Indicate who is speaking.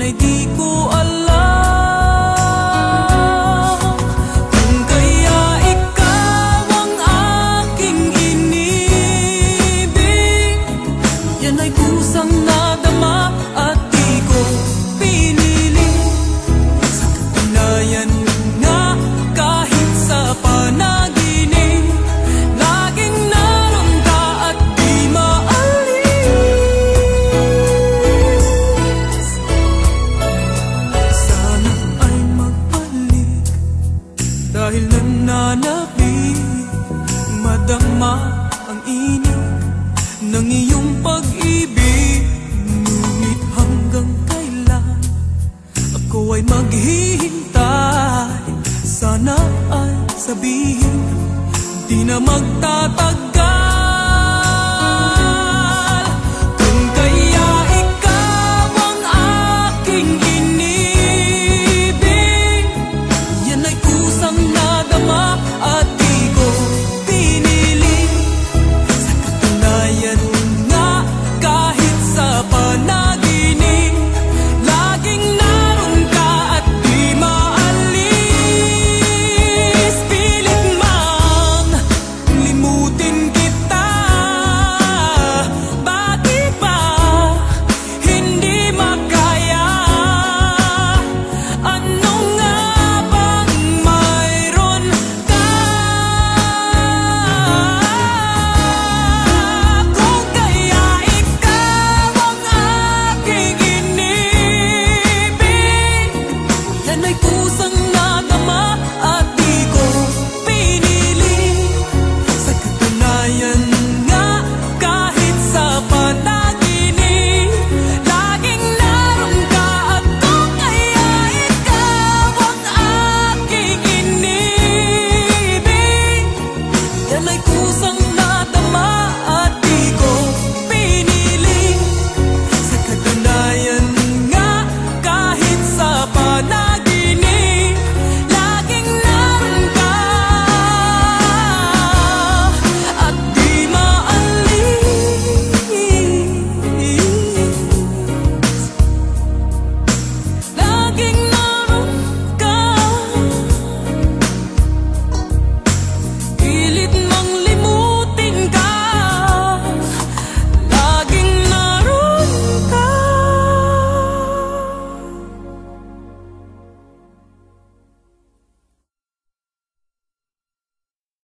Speaker 1: ay di ko alam kung kaya ikaw ang aking inibig. Yan ay kusang nadama at di ko pinili. Sa katunayan nga kahit sa panaginip, laging naroon ka at di maalis. Sana ay magbalik dahil nananabik, madama ang init ng iyong pag-ibig. Ngunit hanggang kailan ako ay maghihintay? Sana ay sabihin di na magtatag